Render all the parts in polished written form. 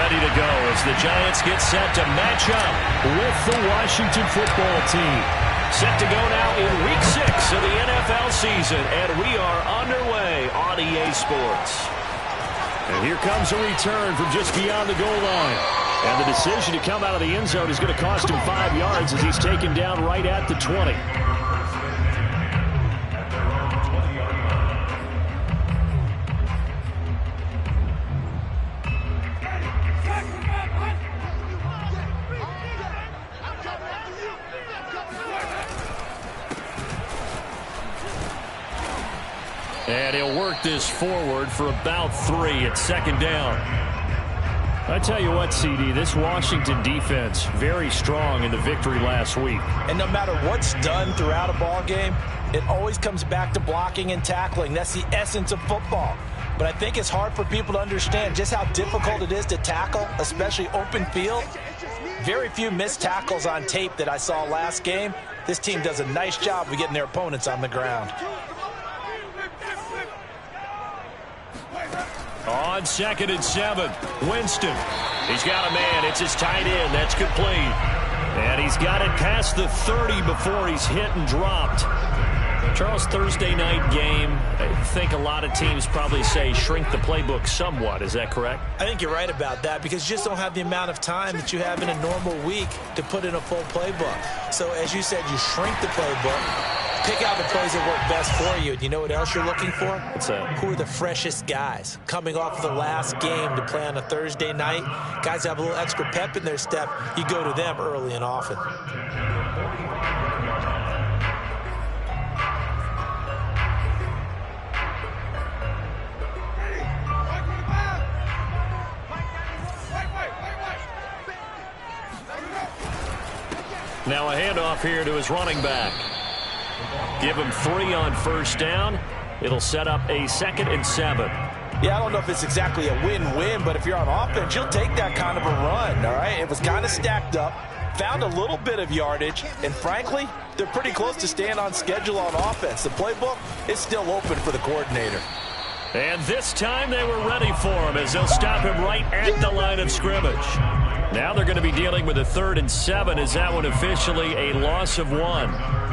ready to go as the Giants get set to match up with the Washington football team. Set to go now in Week 6 of the NFL season, and we are underway on EA Sports. And here comes a return from just beyond the goal line. And the decision to come out of the end zone is going to cost him 5 yards as he's taken down right at the 20. And he'll work this forward for about 3 at second down. I tell you what, CD, this Washington defense, very strong in the victory last week. And no matter what's done throughout a ball game, it always comes back to blocking and tackling. That's the essence of football. But I think it's hard for people to understand just how difficult it is to tackle, especially open field. Very few missed tackles on tape that I saw last game. This team does a nice job of getting their opponents on the ground. On 2nd and 7, Winston. He's got a man. It's his tight end. That's complete. And he's got it past the 30 before he's hit and dropped. Charles, Thursday night game, I think a lot of teams probably say shrink the playbook somewhat. Is that correct? I think you're right about that because you just don't have the amount of time that you have in a normal week to put in a full playbook. So as you said, you shrink the playbook. Pick out the plays that work best for you. And you know what else you're looking for? What's that? Who are the freshest guys coming off of the last game to play on a Thursday night? Guys have a little extra pep in their step. You go to them early and often. Now a handoff here to his running back. Give him 3 on first down. It'll set up a 2nd and 7. Yeah, I don't know if it's exactly a win-win, but if you're on offense, you'll take that kind of a run, all right? It was kind of stacked up, found a little bit of yardage, and frankly, they're pretty close to staying on schedule on offense. The playbook is still open for the coordinator. And this time they were ready for him as they'll stop him right at the line of scrimmage. Now they're going to be dealing with a 3rd and 7 as that one officially a loss of 1.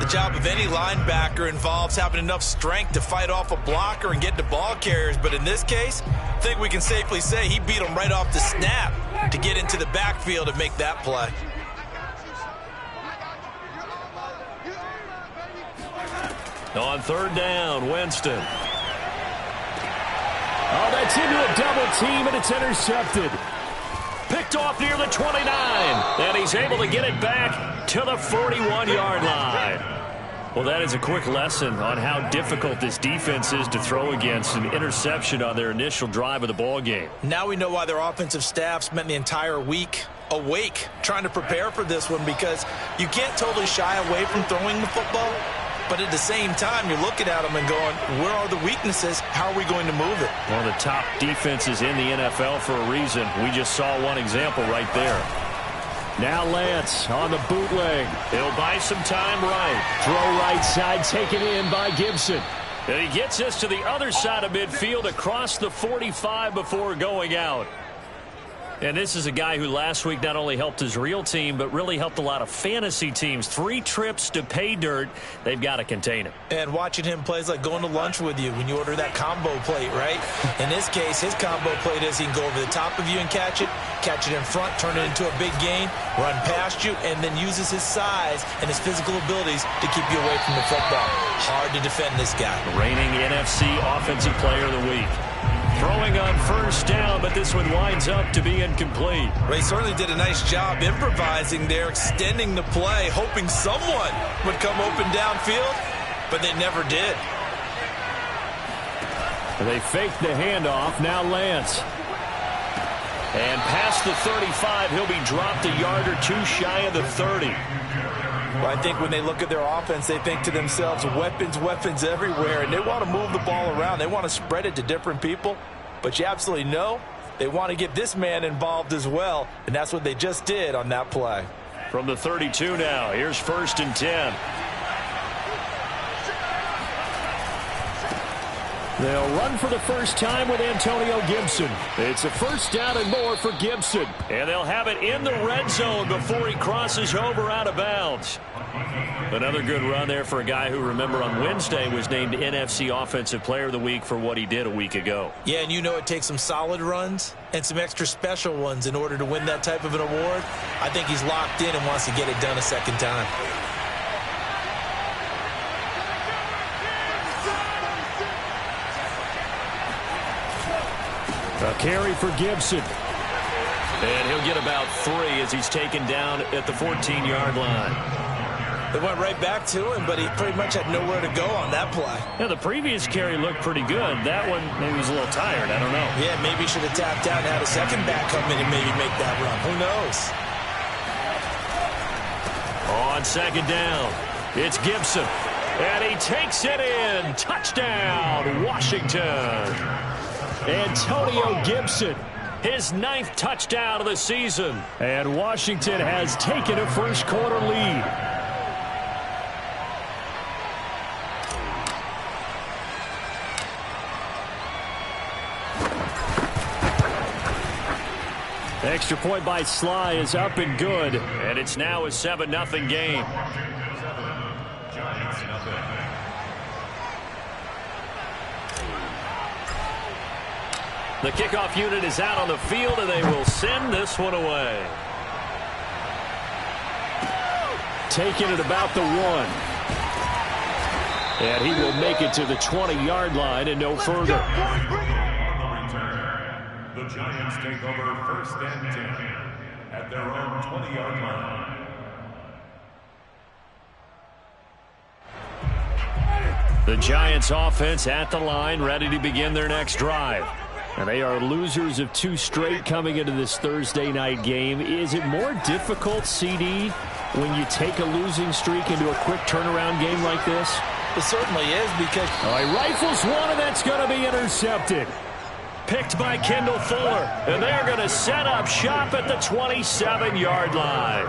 The job of any linebacker involves having enough strength to fight off a blocker and get to ball carriers. But in this case, I think we can safely say he beat him right off the snap to get into the backfield and make that play. On 3rd down, Winston. Oh, that's into a double team, and it's intercepted. Picked off near the 29, and he's able to get it back to the 41-yard line. Well, that is a quick lesson on how difficult this defense is to throw against. An interception on their initial drive of the ball game. Now we know why their offensive staff spent the entire week awake trying to prepare for this one, because you can't totally shy away from throwing the football. But at the same time, you're looking at them and going, where are the weaknesses? How are we going to move it? One of the top defenses in the NFL for a reason. We just saw one example right there. Now Lance on the bootleg. He'll buy some time right. Throw right side taken in by Gibson. And he gets us to the other side of midfield across the 45 before going out. And this is a guy who last week not only helped his real team, but really helped a lot of fantasy teams. 3 trips to pay dirt. They've got to contain him. And watching him play is like going to lunch with you when you order that combo plate, right? In this case, his combo plate is he can go over the top of you and catch it in front, turn it into a big gain, run past you, and then uses his size and his physical abilities to keep you away from the football. Hard to defend this guy. Reigning NFC Offensive Player of the Week. Throwing on first down, but this one winds up to be incomplete. Ray certainly did a nice job improvising there, extending the play, hoping someone would come open downfield, but they never did. They faked the handoff. Now Lance. And past the 35, he'll be dropped a yard or 2 shy of the 30. Well, I think when they look at their offense, they think to themselves, weapons, weapons everywhere, and they want to move the ball around. They want to spread it to different people, but you absolutely know they want to get this man involved as well, and that's what they just did on that play. From the 32 now, here's 1st and 10. They'll run for the first time with Antonio Gibson. It's a first down and more for Gibson. And they'll have it in the red zone before he crosses over out of bounds. Another good run there for a guy who, remember, on Wednesday was named NFC Offensive Player of the Week for what he did a week ago. Yeah, and you know it takes some solid runs and some extra special ones in order to win that type of an award. I think he's locked in and wants to get it done a second time. A carry for Gibson. And he'll get about 3 as he's taken down at the 14-yard line. They went right back to him, but he pretty much had nowhere to go on that play. Yeah, the previous carry looked pretty good. That one, maybe he was a little tired. I don't know. Yeah, maybe he should have tapped out and had a second back come in and maybe make that run. Who knows? On second down, it's Gibson. And he takes it in. Touchdown, Washington. Antonio Gibson, his 9th touchdown of the season. And Washington has taken a first-quarter lead. Extra point by Sly is up and good. And it's now a 7-0 game. The kickoff unit is out on the field, and they will send this one away. Taking it about the 1. And he will make it to the 20-yard line and no further. The Giants take over first and 10 at their own 20-yard line. The Giants offense at the line, ready to begin their next drive. And they are losers of 2 straight coming into this Thursday night game. Is it more difficult, CD, when you take a losing streak into a quick turnaround game like this? It certainly is, because... All right, rifles one, and that's going to be intercepted. Picked by Kendall Fuller. And they're going to set up shop at the 27-yard line.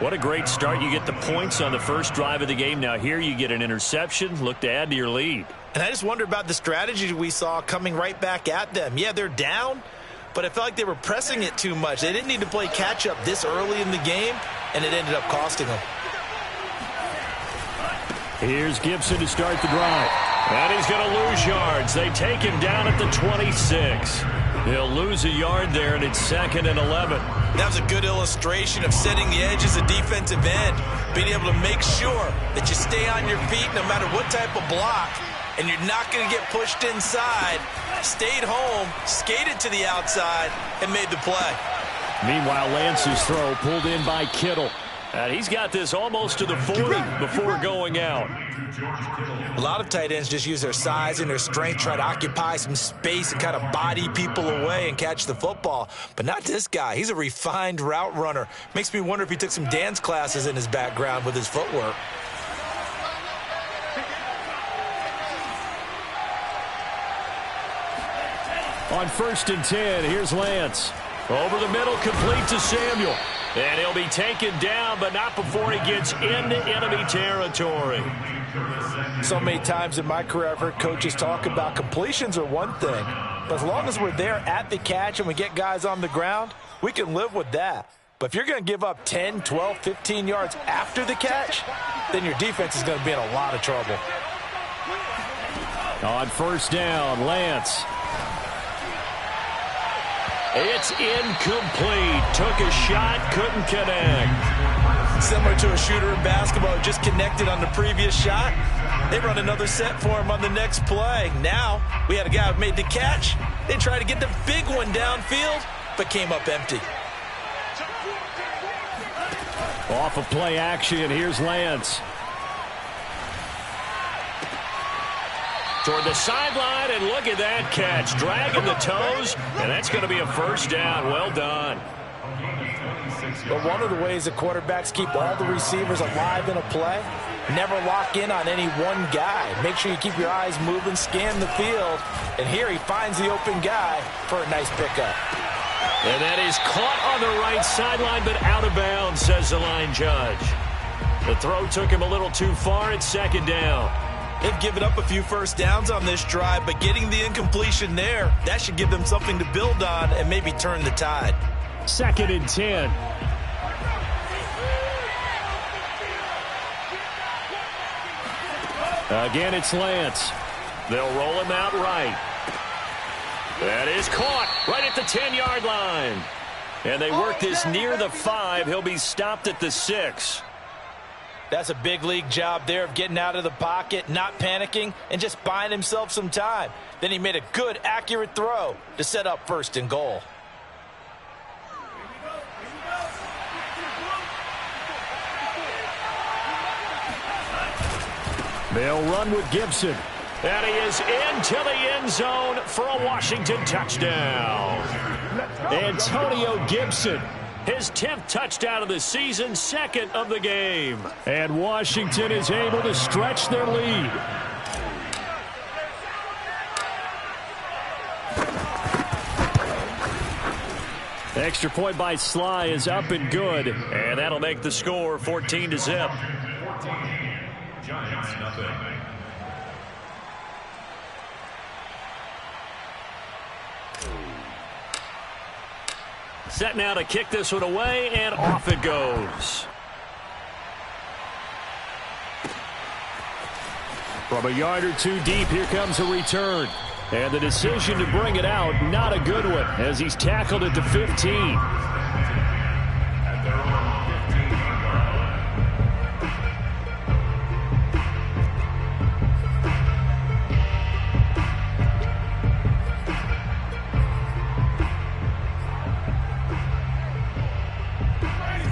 What a great start. You get the points on the first drive of the game. Now here you get an interception. Look to add to your lead. And I just wonder about the strategy we saw coming right back at them. Yeah, they're down, but I felt like they were pressing it too much. They didn't need to play catch-up this early in the game, and it ended up costing them. Here's Gibson to start the drive. And he's going to lose yards. They take him down at the 26. He'll lose a yard there, and it's 2nd and 11. That was a good illustration of setting the edge as a defensive end, being able to make sure that you stay on your feet no matter what type of block, and you're not going to get pushed inside. Stayed home, skated to the outside, and made the play. Meanwhile, Lance's throw pulled in by Kittle. And he's got this almost to the 40 before going out. A lot of tight ends just use their size and their strength, try to occupy some space and kind of body people away and catch the football. But not this guy. He's a refined route runner. Makes me wonder if he took some dance classes in his background with his footwork. On 1st and 10, here's Lance. Over the middle, complete to Samuel. And he'll be taken down, but not before he gets into enemy territory. So many times in my career, I've heard coaches talk about completions are one thing. But as long as we're there at the catch and we get guys on the ground, we can live with that. But if you're going to give up 10, 12, 15 yards after the catch, then your defense is going to be in a lot of trouble. On 1st down, Lance. It's incomplete. Took a shot, couldn't connect. Similar to a shooter in basketball who just connected on the previous shot. They run another set for him on the next play. Now, we had a guy who made the catch. They tried to get the big one downfield, but came up empty. Off of play action, here's Lance. Toward the sideline, and look at that catch. Dragging the toes, and that's going to be a first down. Well done. But one of the ways the quarterbacks keep all the receivers alive in a play, never lock in on any one guy. Make sure you keep your eyes moving, scan the field, and here he finds the open guy for a nice pickup. And that is caught on the right sideline, but out of bounds, says the line judge. The throw took him a little too far. It's 2nd down. They've given up a few first downs on this drive, but getting the incompletion there, that should give them something to build on and maybe turn the tide. 2nd and 10. Again, it's Lance. They'll roll him out right. That is caught right at the 10-yard line. And they work this near the 5. He'll be stopped at the 6. That's a big league job there of getting out of the pocket, not panicking, and just buying himself some time. Then he made a good, accurate throw to set up 1st and goal. They'll run with Gibson. And he is into the end zone for a Washington touchdown. Antonio Gibson, his 10th touchdown of the season, 2nd of the game. And Washington is able to stretch their lead. Extra point by Sly is up and good. And that'll make the score 14-0. 14, Giants nothing. Set now to kick this one away, and off it goes. From a yard or two deep, here comes a return. And the decision to bring it out, not a good one, as he's tackled at the 15. At their own 15-yard line.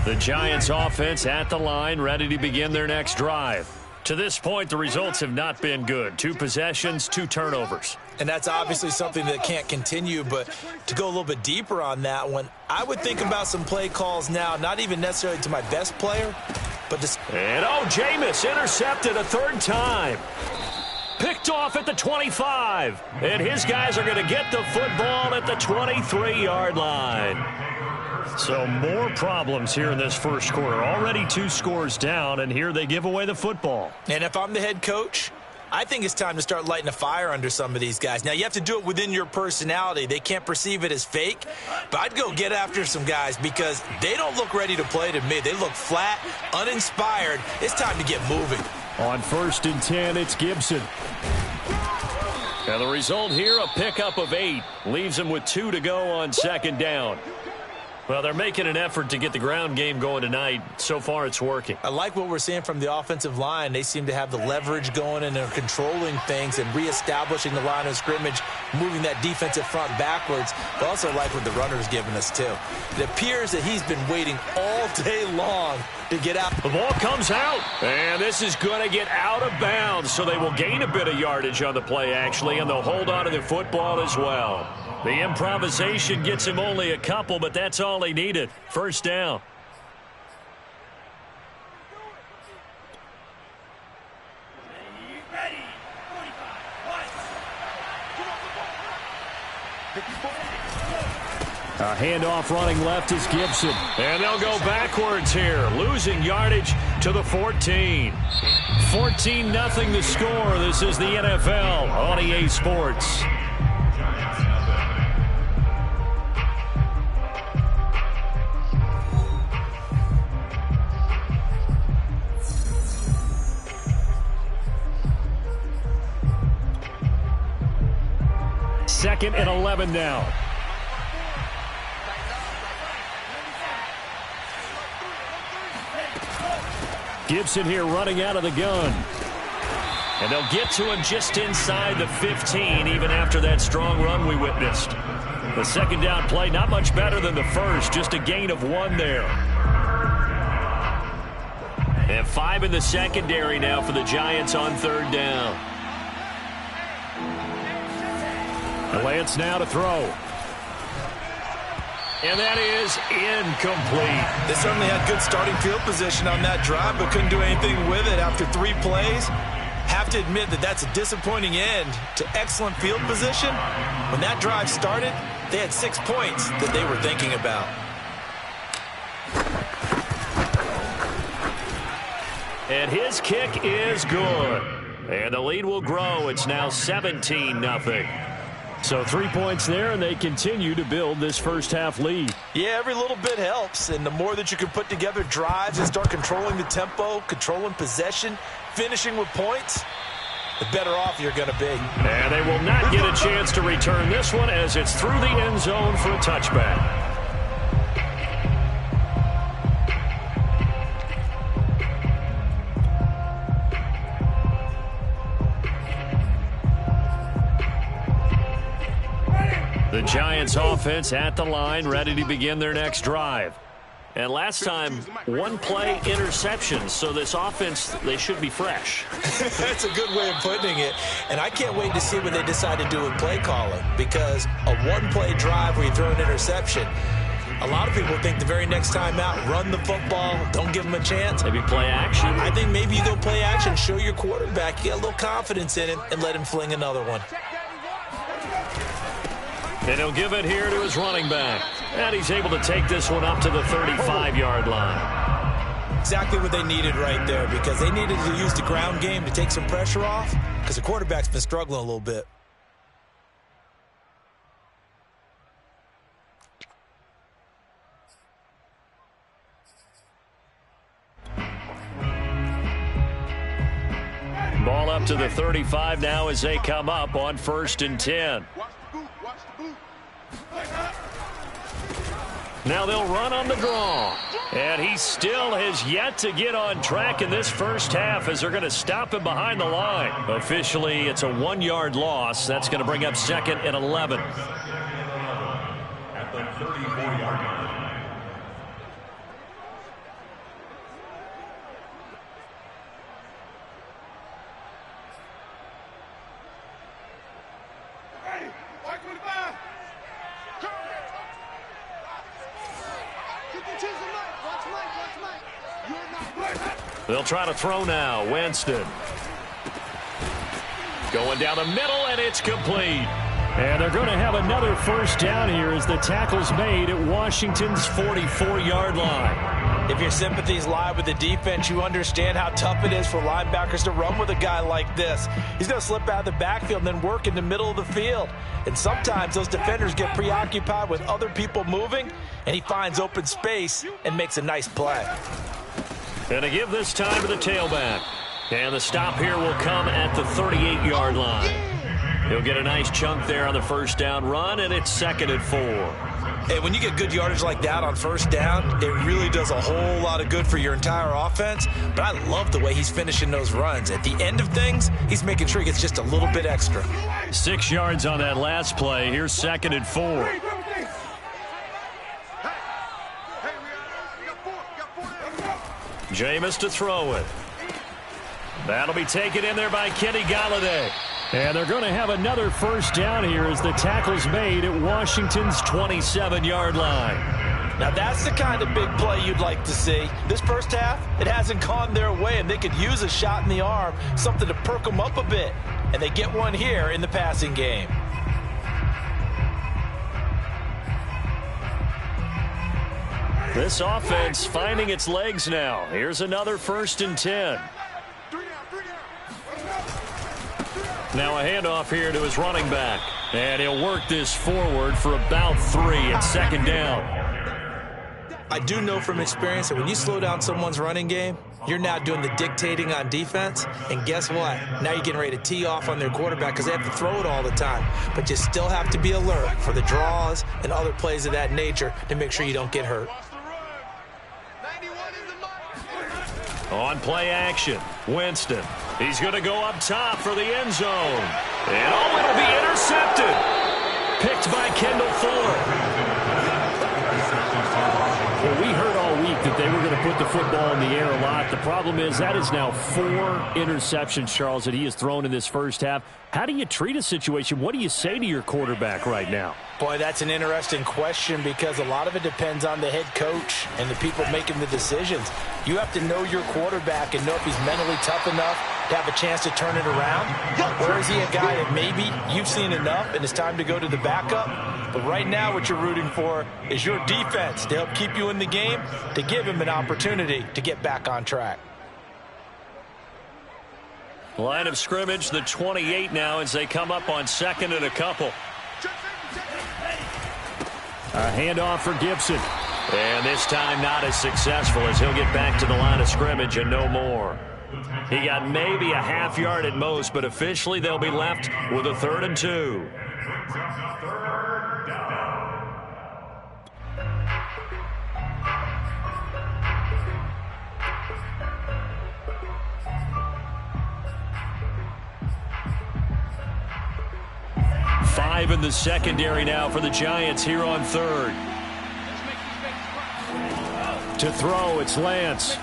The Giants offense at the line, ready to begin their next drive. To this point, the results have not been good. 2 possessions, 2 turnovers. And that's obviously something that can't continue, but to go a little bit deeper on that one, I would think about some play calls now, not even necessarily to my best player, but to... And Jameis intercepted a 3rd time. Picked off at the 25. And his guys are going to get the football at the 23-yard line. So more problems here in this first quarter. Already 2 scores down, and here they give away the football. And if I'm the head coach, I think it's time to start lighting a fire under some of these guys. Now, you have to do it within your personality. They can't perceive it as fake, but I'd go get after some guys because they don't look ready to play to me. They look flat, uninspired. It's time to get moving. On 1st and 10, it's Gibson. And the result here, a pickup of 8. Leaves them with 2 to go on 2nd down. Well, they're making an effort to get the ground game going tonight. So far, it's working. I like what we're seeing from the offensive line. They seem to have the leverage going and they're controlling things and reestablishing the line of scrimmage, moving that defensive front backwards. But also like what the runner's giving us, too. It appears that he's been waiting all day long to get out. The ball comes out, and this is going to get out of bounds, so they will gain a bit of yardage on the play, actually, and they'll hold on to the football as well. The improvisation gets him only a couple, but that's all he needed. 1st down. A handoff running left is Gibson. And they'll go backwards here, losing yardage to the 14. 14-0 the score. This is the NFL on EA Sports. Second and 11 now. Gibson here running out of the gun. And they'll get to him just inside the 15, even after that strong run we witnessed. The 2nd down play, not much better than the first, just a gain of 1 there. And 5 in the secondary now for the Giants on 3rd down. Lance now to throw. And that is incomplete. They certainly had good starting field position on that drive, but couldn't do anything with it after 3 plays. Have to admit that that's a disappointing end to excellent field position. When that drive started, they had 6 points that they were thinking about. And his kick is good. And the lead will grow. It's now 17-0. So 3 points there, and they continue to build this first-half lead. Yeah, every little bit helps, and the more that you can put together drives and start controlling the tempo, controlling possession, finishing with points, the better off you're going to be. And they will not get a chance to return this one as it's through the end zone for a touchback. The Giants offense at the line, ready to begin their next drive. And last time, one-play interceptions, so this offense, they should be fresh. That's a good way of putting it. And I can't wait to see what they decide to do with play calling, because a one-play drive where you throw an interception, a lot of people think the very next time out, run the football, don't give them a chance. Maybe play action. I think maybe you go play action, show your quarterback, you get a little confidence in him, and let him fling another one. And he'll give it here to his running back. And he's able to take this one up to the 35-yard line. Exactly what they needed right there, because they needed to use the ground game to take some pressure off, because the quarterback's been struggling a little bit. Ball up to the 35 now as they come up on 1st and 10. Now they'll run on the draw. And he still has yet to get on track in this first half as they're going to stop him behind the line. Officially, it's a 1-yard loss. That's going to bring up 2nd and 11. At the 34-yard line. They'll try to throw now. Winston. Going down the middle, and it's complete. And they're going to have another first down here as the tackle's made at Washington's 44-yard line. If your sympathies lie with the defense, you understand how tough it is for linebackers to run with a guy like this. He's going to slip out of the backfield and then work in the middle of the field. And sometimes those defenders get preoccupied with other people moving, and he finds open space and makes a nice play. And to give this time to the tailback. And the stop here will come at the 38-yard line. He'll get a nice chunk there on the first down run, and it's 2nd and 4. Hey, when you get good yardage like that on first down, it really does a whole lot of good for your entire offense. But I love the way he's finishing those runs. At the end of things, he's making sure he gets just a little bit extra. 6 yards on that last play. Here's 2nd and 4. Jameis to throw it. That'll be taken in there by Kenny Golladay. And they're going to have another first down here as the tackle's made at Washington's 27-yard line. Now that's the kind of big play you'd like to see. This first half, it hasn't gone their way, and they could use a shot in the arm, something to perk them up a bit. And they get one here in the passing game. This offense finding its legs now. Here's another 1st and 10. Now a handoff here to his running back. And he'll work this forward for about 3 at 2nd down. I do know from experience that when you slow down someone's running game, you're now doing the dictating on defense. And guess what? Now you're getting ready to tee off on their quarterback because they have to throw it all the time. But you still have to be alert for the draws and other plays of that nature to make sure you don't get hurt. On play action, Winston. He's going to go up top for the end zone. And it'll be intercepted. Picked by Kendall Fuller. Well, we heard all week that they were going to put the football in the air a lot. The problem is that is now 4 interceptions, Charles, that he has thrown in this first half. How do you treat a situation? What do you say to your quarterback right now? Boy, that's an interesting question because a lot of it depends on the head coach and the people making the decisions. You have to know your quarterback and know if he's mentally tough enough to have a chance to turn it around. Or is he a guy that maybe you've seen enough and it's time to go to the backup? But right now what you're rooting for is your defense to help keep you in the game, to give him an opportunity to get back on track. Line of scrimmage, the 28 now as they come up on second and a couple. A handoff for Gibson. And this time not as successful as he'll get back to the line of scrimmage and no more. He got maybe a half yard at most, but officially they'll be left with a 3rd and 2. Five in the secondary now for the Giants here on 3rd. To throw, it's Lance.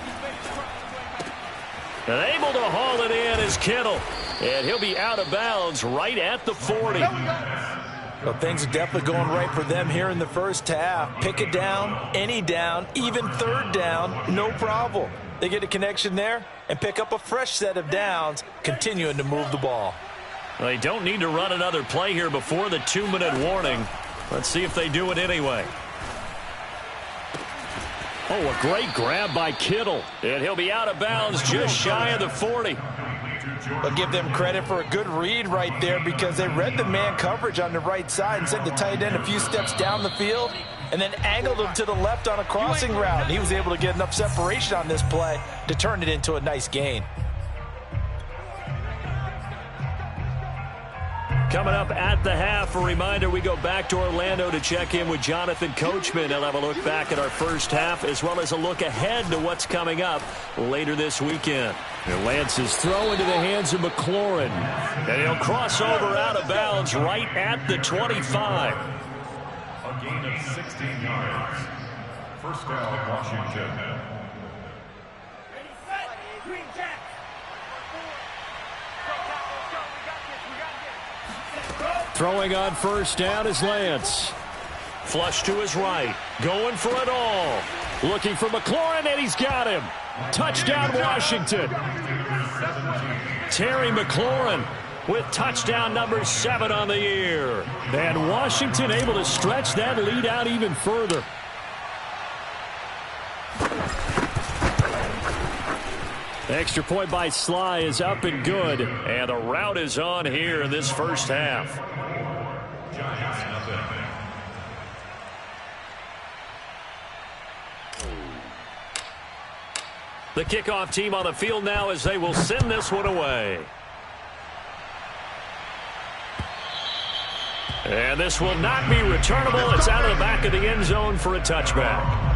And able to haul it in is Kittle. And he'll be out of bounds right at the 40. Well, things are definitely going right for them here in the first half. Pick it down, any down, even 3rd down, no problem. They get a connection there and pick up a fresh set of downs, continuing to move the ball. Well, they don't need to run another play here before the 2-minute warning. Let's see if they do it anyway. Oh, a great grab by Kittle. And he'll be out of bounds just shy of the 40. I'll give them credit for a good read right there because they read the man coverage on the right side and sent the tight end a few steps down the field and then angled him to the left on a crossing route. And he was able to get enough separation on this play to turn it into a nice gain. Coming up at the half, a reminder, we go back to Orlando to check in with Jonathan Coachman. He'll have a look back at our first half as well as a look ahead to what's coming up later this weekend. And Lance's throw into the hands of McLaurin. And he'll cross over out of bounds right at the 25. A gain of 16 yards. First down, Washington. Throwing on first down is Lance. Flush to his right. Going for it all. Looking for McLaurin, and he's got him. Touchdown, Washington. Terry McLaurin with touchdown number 7 on the year. And Washington able to stretch that lead out even further. Extra point by Sly is up and good. And the route is on here in this first half. The kickoff team on the field now as they will send this one away. And this will not be returnable. It's out of the back of the end zone for a touchback.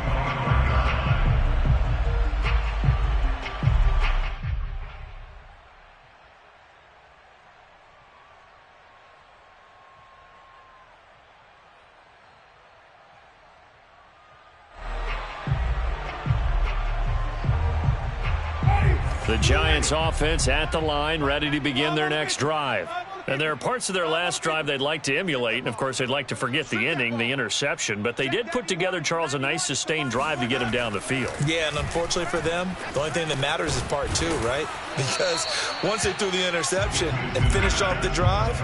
The Giants offense at the line, ready to begin their next drive. And there are parts of their last drive they'd like to emulate. And, of course, they'd like to forget the ending, the interception. But they did put together, Charles, a nice sustained drive to get him down the field. Yeah, and unfortunately for them, the only thing that matters is part 2, right? Because once they threw the interception and finished off the drive,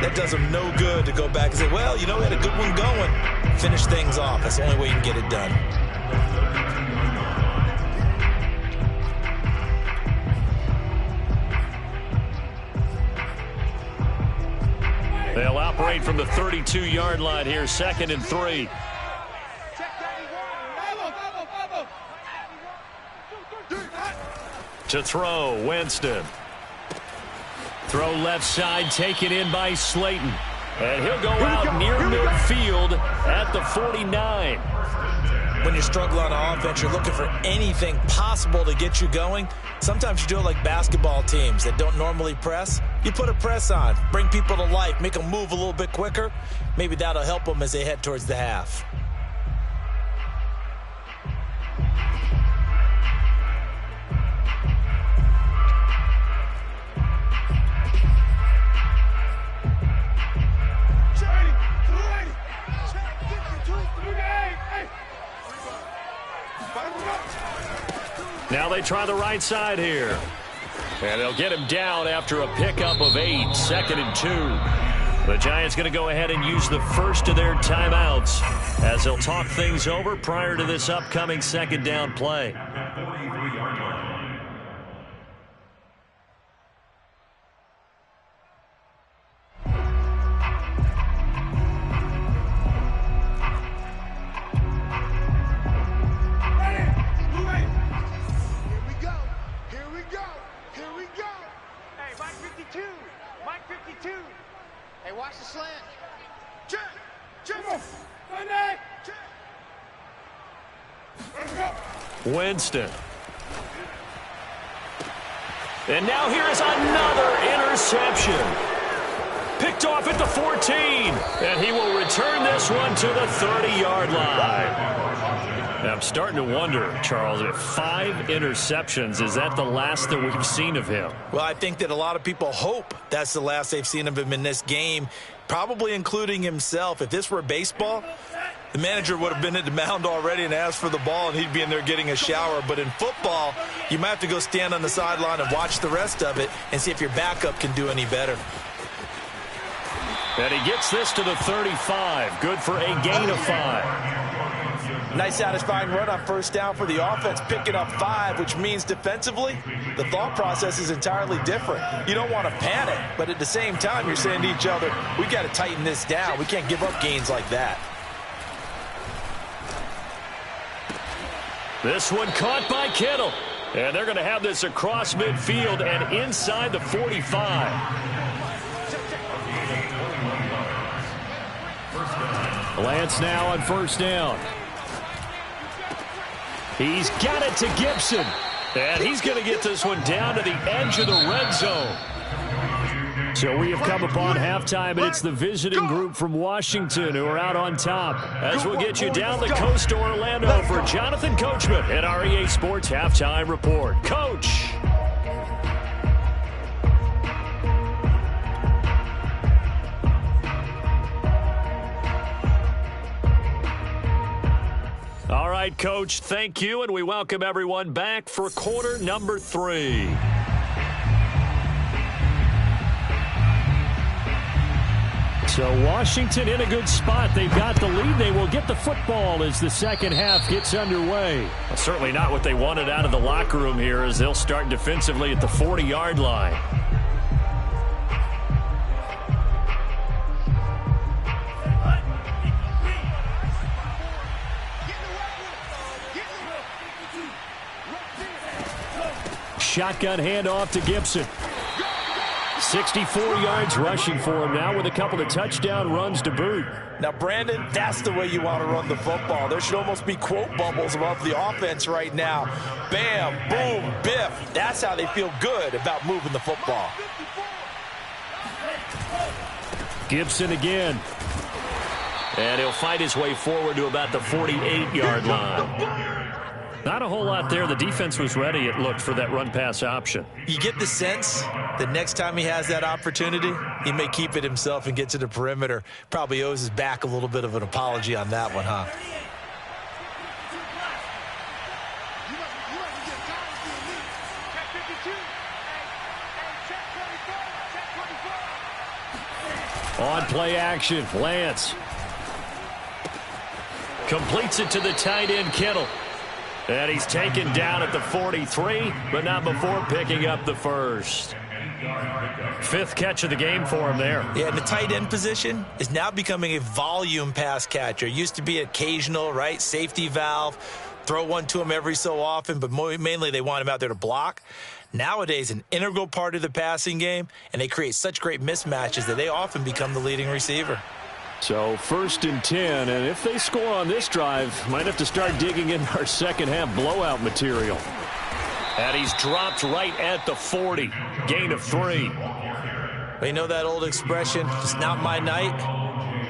that does them no good to go back and say, well, you know, we had a good one going. Finish things off. That's the only way you can get it done. They'll operate from the 32-yard line here, 2nd and 3. To throw, Winston. Throw left side, taken in by Slayton. And he'll go out near midfield at the 49. When you struggle on offense, you're looking for anything possible to get you going. Sometimes you do it like basketball teams that don't normally press. You put a press on, bring people to life, make them move a little bit quicker. Maybe that'll help them as they head towards the half. Now they try the right side here. And they'll get him down after a pickup of 8, 2nd and 2. The Giants going to go ahead and use the first of their timeouts as they'll talk things over prior to this upcoming 2nd down play. Winston. And now here is another interception. Picked off at the 14. And he will return this one to the 30-yard line. I'm starting to wonder, Charles, if 5 interceptions, is that the last that we've seen of him? Well, I think that a lot of people hope that's the last they've seen of him in this game, probably including himself. If this were baseball, the manager would have been at the mound already and asked for the ball, and he'd be in there getting a shower. But in football, you might have to go stand on the sideline and watch the rest of it and see if your backup can do any better. And he gets this to the 35. Good for a gain of 5. Nice satisfying run on first down for the offense, picking up 5, which means defensively, the thought process is entirely different. You don't want to panic, but at the same time, you're saying to each other, we got to tighten this down. We can't give up gains like that. This one caught by Kittle. And they're going to have this across midfield and inside the 45. Lance now on first down. He's got it to Gibson. And he's going to get this one down to the edge of the red zone. So we have come upon halftime, and it's the visiting group from Washington who are out on top. As we'll get you down the coast to Orlando for Jonathan Coachman at our EA Sports Halftime Report. Coach. All right, Coach, thank you, and we welcome everyone back for quarter number 3. So Washington in a good spot. They've got the lead. They will get the football as the second half gets underway. Well, certainly not what they wanted out of the locker room here, as they'll start defensively at the 40-yard line. Shotgun handoff to Gibson. 64 yards rushing for him now with a couple of touchdown runs to boot. Now, Brandon, that's the way you want to run the football. There should almost be quote bubbles above the offense right now. Bam, boom, biff. That's how they feel good about moving the football. Gibson again. And he'll fight his way forward to about the 48-yard line. Not a whole lot there. The defense was ready, it looked, for that run-pass option. You get the sense that next time he has that opportunity, he may keep it himself and get to the perimeter. Probably owes his back a little bit of an apology on that one, huh? On play action, Lance. Completes it to the tight end, Kittle. And he's taken down at the 43, but not before picking up the first. 5th catch of the game for him there. Yeah, and the tight end position is now becoming a volume pass catcher. Used to be occasional, right? Safety valve. Throw one to him every so often, but mainly they want him out there to block. Nowadays, an integral part of the passing game, and they create such great mismatches that they often become the leading receiver. So 1st and 10, and if they score on this drive, might have to start digging in our second half blowout material. And he's dropped right at the 40. Gain of 3. Well, you know that old expression, it's not my night?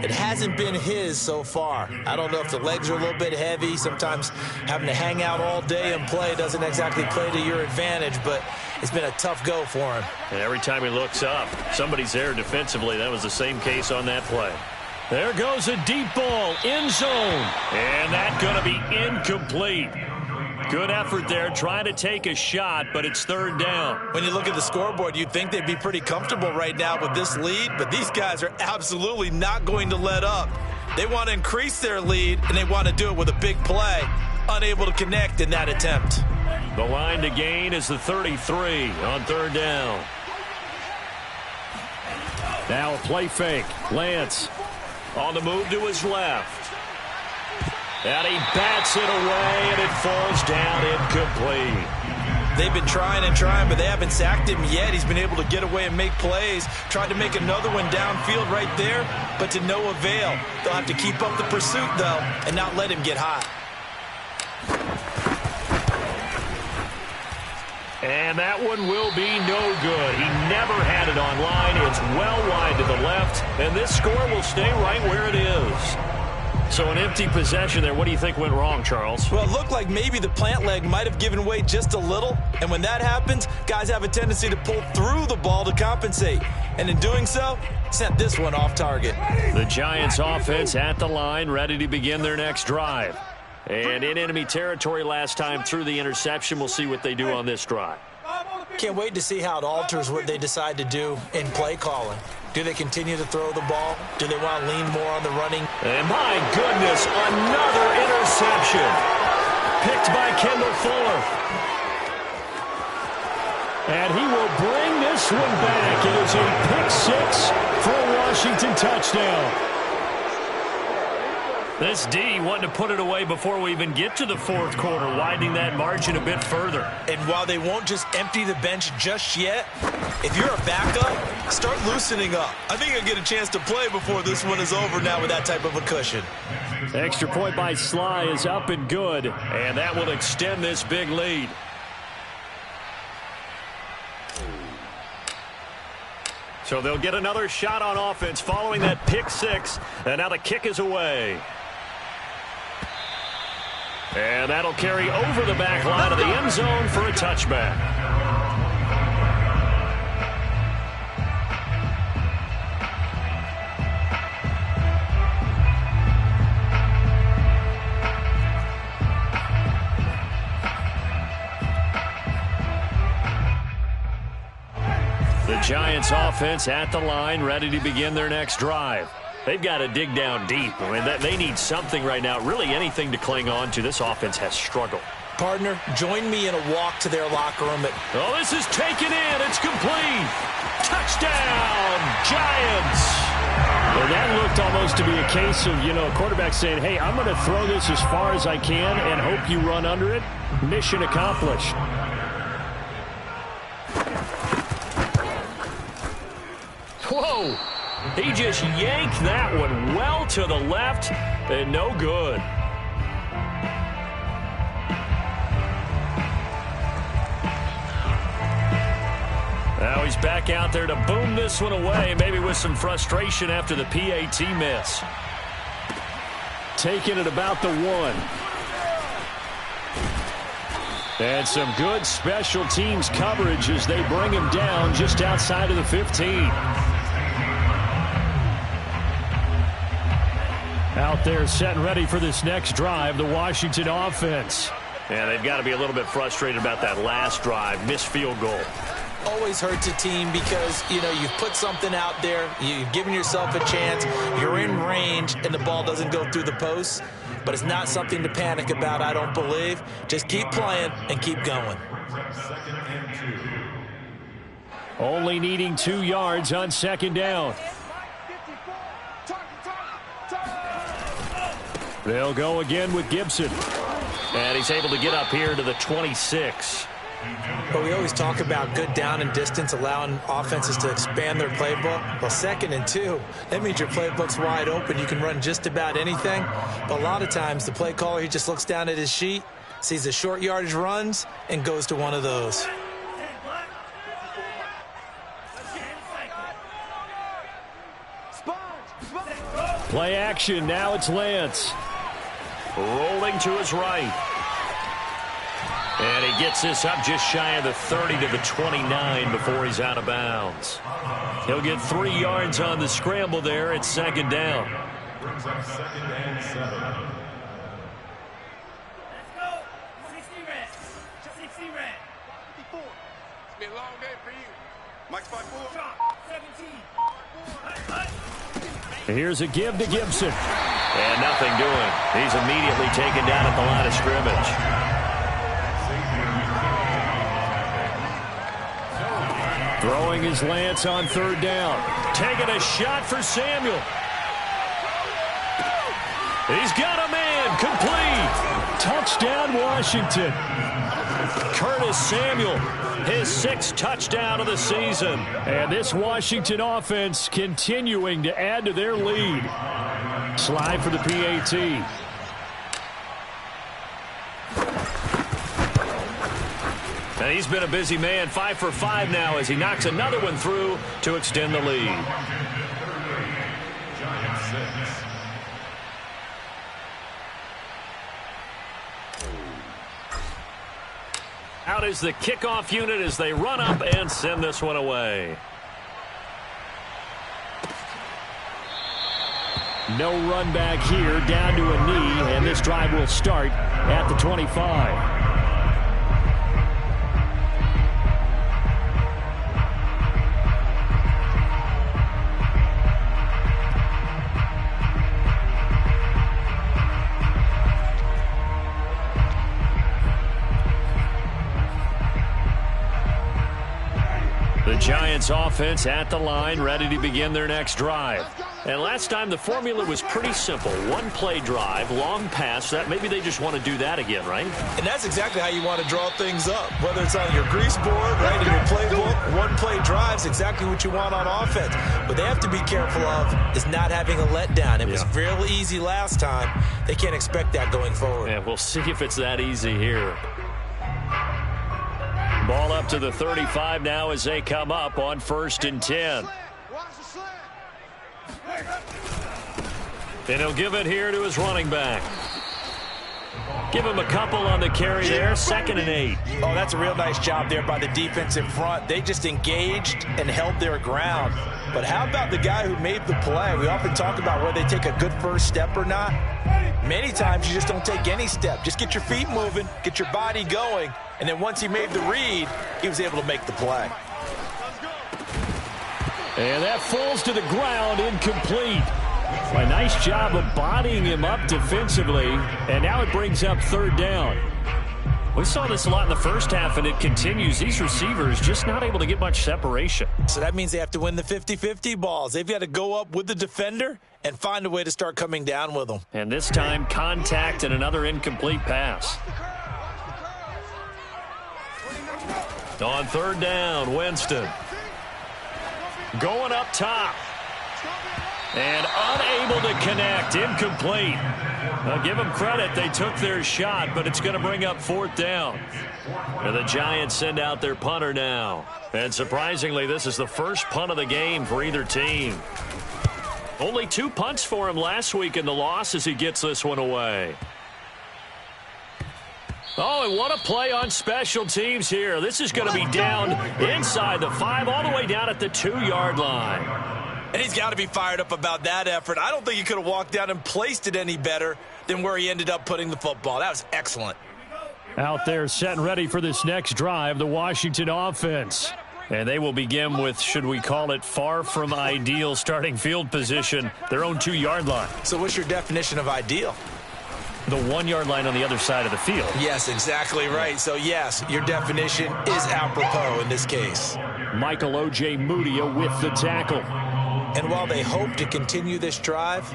It hasn't been his so far. I don't know if the legs are a little bit heavy. Sometimes having to hang out all day and play doesn't exactly play to your advantage, but it's been a tough go for him. And every time he looks up, somebody's there defensively. That was the same case on that play. There goes a deep ball, end zone. And that's going to be incomplete. Good effort there, trying to take a shot, but it's 3rd down. When you look at the scoreboard, you'd think they'd be pretty comfortable right now with this lead, but these guys are absolutely not going to let up. They want to increase their lead, and they want to do it with a big play. Unable to connect in that attempt. The line to gain is the 33 on 3rd down. Now a play fake. Lance on the move to his left. And he bats it away, and it falls down incomplete. They've been trying and trying, but they haven't sacked him yet. He's been able to get away and make plays. Tried to make another one downfield right there, but to no avail. They'll have to keep up the pursuit, though, and not let him get hot. And that one will be no good. He never had it on line. It's well wide to the left, and this score will stay right where it is. So an empty possession there. What do you think went wrong, Charles? Well, it looked like maybe the plant leg might have given way just a little. And when that happens, guys have a tendency to pull through the ball to compensate. And in doing so, sent this one off target. The Giants offense at the line, ready to begin their next drive. And in enemy territory last time through the interception. We'll see what they do on this drive. Can't wait to see how it alters what they decide to do in play calling. Do they continue to throw the ball? Do they want to lean more on the running? And my goodness, another interception. Picked by Kendall Fuller. And he will bring this one back. It is a pick-6 for a Washington touchdown. This D wanting to put it away before we even get to the fourth quarter, widening that margin a bit further. And while they won't just empty the bench just yet, if you're a backup, start loosening up. I think you'll get a chance to play before this one is over now with that type of a cushion. Extra point by Sly is up and good, and that will extend this big lead. So they'll get another shot on offense following that pick-6, and now the kick is away. And that'll carry over the back line of the end zone for a touchback. The Giants offense at the line, ready to begin their next drive. They've got to dig down deep. I mean, they need something right now, really anything to cling on to. This offense has struggled. Partner, join me in a walk to their locker room. Oh, this is taken in. It's complete. Touchdown, Giants. Well, that looked almost to be a case of, quarterback saying, hey, I'm going to throw this as far as I can and hope you run under it. Mission accomplished. Whoa. He just yanked that one well to the left and no good. Now he's back out there to boom this one away, maybe with some frustration after the PAT miss. Taking it about the 1. And some good special teams coverage as they bring him down just outside of the 15. Out there set and ready for this next drive, the Washington offense. And they've got to be a little bit frustrated about that last drive, missed field goal. Always hurts a team because, you've put something out there, you've given yourself a chance, you're in range, and the ball doesn't go through the posts. But it's not something to panic about, I don't believe. Just keep playing and keep going. Only needing 2 yards on second down. They'll go again with Gibson. And he's able to get up here to the 26. But we always talk about good down and distance, allowing offenses to expand their playbook. Well, 2nd and 2, that means your playbook's wide open. You can run just about anything. But a lot of times, the play caller, he just looks down at his sheet, sees the short yardage runs, and goes to one of those. Play action, now it's Lance. Rolling to his right. And he gets this up just shy of the 30 to the 29 before he's out of bounds. He'll get 3 yards on the scramble there. It's second down. Brings up 2nd and 7. Let's go. 60 red. 60 red. 54. It's been a long day for you. Mike's 5-4. 17. Here's a give to Gibson. And nothing doing. He's immediately taken down at the line of scrimmage. Throwing his Lance on 3rd down. Taking a shot for Samuel. He's got a man. Complete. Touchdown, Washington. Curtis Samuel, his 6th touchdown of the season. And this Washington offense continuing to add to their lead. Slide for the PAT. And he's been a busy man, 5 for 5 now as he knocks another one through to extend the lead. Giants 6. Out is the kickoff unit as they run up and send this one away. No run back here, down to a knee, and this drive will start at the 25. The Giants offense at the line, ready to begin their next drive. And last time the formula was pretty simple. One play drive, long pass. That maybe they just want to do that again, right? And that's exactly how you want to draw things up. Whether it's on your grease board, right, in your playbook, one play drive is exactly what you want on offense. What they have to be careful of is not having a letdown. It was real easy last time. They can't expect that going forward. Yeah, we'll see if it's that easy here. Ball up to the 35 now as they come up on 1st and 10. And he'll give it here to his running back. Give him a couple on the carry there, 2nd and 8. Oh, that's a real nice job there by the defensive front. They just engaged and held their ground. But how about the guy who made the play? We often talk about whether they take a good first step or not. Many times you just don't take any step. Just get your feet moving, get your body going, and then once he made the read, he was able to make the play. And that falls to the ground, incomplete. A nice job of bodying him up defensively, and now it brings up 3rd down. We saw this a lot in the first half, and it continues. These receivers just not able to get much separation. So that means they have to win the 50-50 balls. They've got to go up with the defender and find a way to start coming down with them. And this time, contact and another incomplete pass. On 3rd down, Winston. Going up top. And unable to connect. Incomplete. I'll give them credit. They took their shot, but it's going to bring up 4th down. And the Giants send out their punter now. And surprisingly, this is the first punt of the game for either team. Only 2 punts for him last week in the loss as he gets this one away. Oh, and what a play on special teams here. This is going to be down inside the 5, all the way down at the 2-yard line. And he's got to be fired up about that effort. I don't think he could have walked down and placed it any better than where he ended up putting the football. That was excellent. Out there set and ready for this next drive, the Washington offense. And they will begin with, should we call it, far from ideal starting field position, their own 2-yard line. So what's your definition of ideal? The 1-yard line on the other side of the field. Yes, exactly right. So, yes, your definition is apropos in this case. Michael O.J. Mudia with the tackle. And while they hope to continue this drive,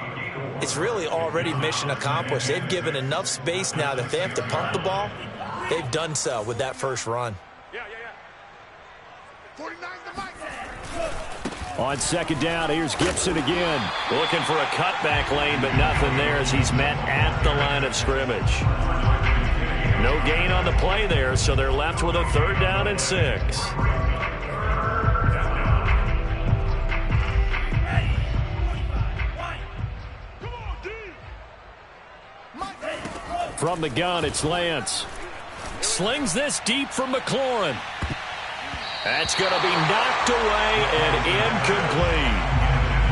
it's really already mission accomplished. They've given enough space now that they have to punt the ball. They've done so with that first run. On 2nd down, here's Gibson again. Looking for a cutback lane, but nothing there as he's met at the line of scrimmage. No gain on the play there, so they're left with a 3rd down and 6. From the gun, it's Lance. Slings this deep from McLaurin. That's going to be knocked away and incomplete.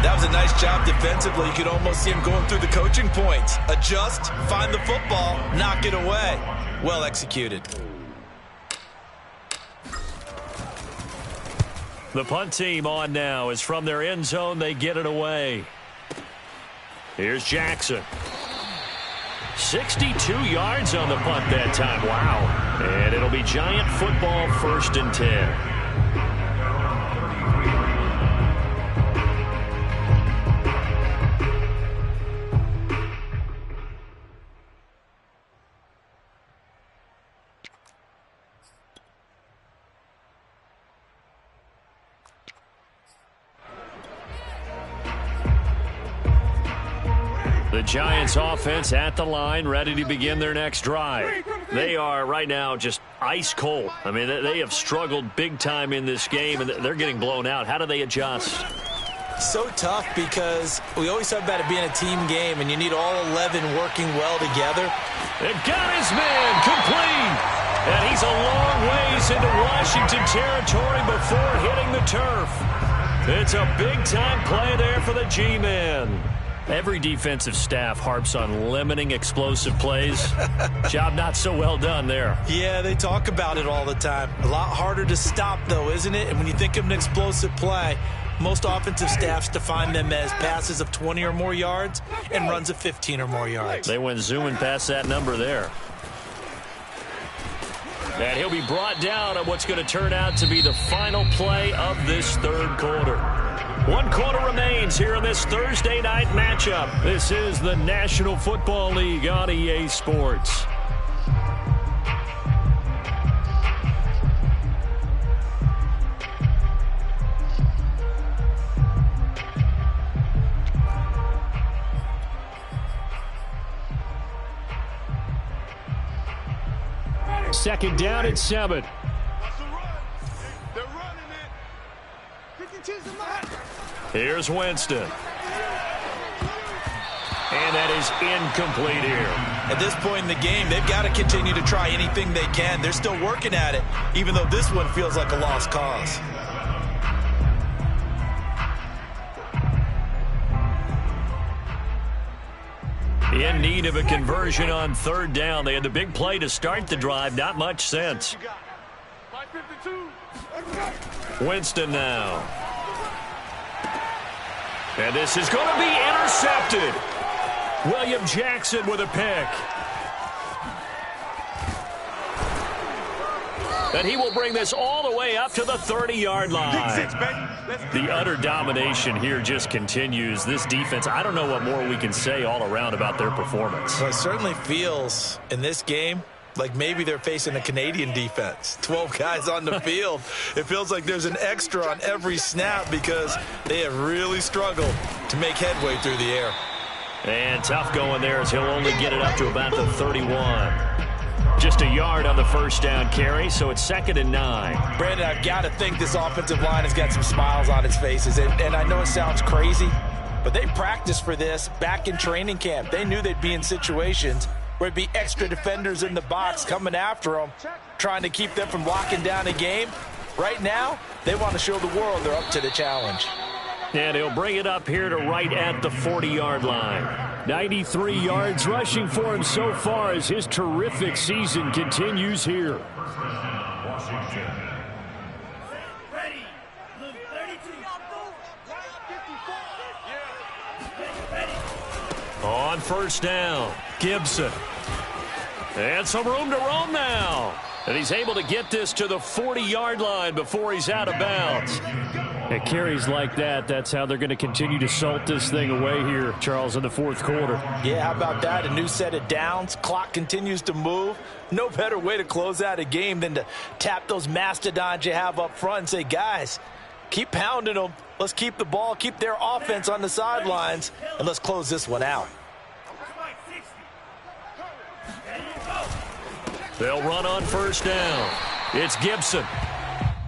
That was a nice job defensively. You could almost see him going through the coaching points. Adjust, find the football, knock it away. Well executed. The punt team on now is from their end zone. They get it away. Here's Jackson. 62 yards on the punt that time. Wow. And it'll be Giant football, 1st and 10. The Giants offense at the line, ready to begin their next drive. They are right now just ice cold. I mean, they have struggled big time in this game, and they're getting blown out. How do they adjust? So tough because we always talk about it being a team game, and you need all 11 working well together. It got his man complete. And he's a long ways into Washington territory before hitting the turf. It's a big-time play there for the G-Man. Every defensive staff harps on limiting explosive plays. Job not so well done there. Yeah, they talk about it all the time. A lot harder to stop, though, isn't it? And when you think of an explosive play, most offensive staffs define them as passes of 20 or more yards and runs of 15 or more yards. They went zooming past that number there. And he'll be brought down on what's going to turn out to be the final play of this third quarter. 1 quarter remains here in this Thursday night matchup. This is the National Football League on EA Sports. Second down at 7. They're running it. Here's Winston. And that is incomplete here. At this point in the game, they've got to continue to try anything they can. They're still working at it, even though this one feels like a lost cause. In need of a conversion on third down. They had the big play to start the drive. Not much sense. Winston now. And this is going to be intercepted. William Jackson with a pick. And he will bring this all the way up to the 30-yard line. The utter domination here just continues. This defense, I don't know what more we can say all around about their performance. Well, it certainly feels in this game like maybe they're facing a Canadian defense. 12 guys on the field. It feels like there's an extra on every snap because they have really struggled to make headway through the air. And tough going there as he'll only get it up to about the 31. Just a yard on the first down carry, so it's 2nd and 9. Brandon, I've got to think this offensive line has got some smiles on its faces. And I know it sounds crazy, but they practiced for this back in training camp. They knew they'd be in situations where it'd be extra defenders in the box coming after them, trying to keep them from locking down a game. Right now, they want to show the world they're up to the challenge. And he'll bring it up here to right at the 40-yard line. 93 yards rushing for him so far as his terrific season continues here. Washington. Ready. Blue 32. On first down, Gibson. And some room to roam now. And he's able to get this to the 40-yard line before he's out of bounds. At carries like that, that's how they're going to continue to salt this thing away here, Charles, in the fourth quarter. Yeah, how about that? A new set of downs. Clock continues to move. No better way to close out a game than to tap those mastodons you have up front and say, guys, keep pounding them. Let's keep the ball, keep their offense on the sidelines, and let's close this one out. They'll run on first down. It's Gibson.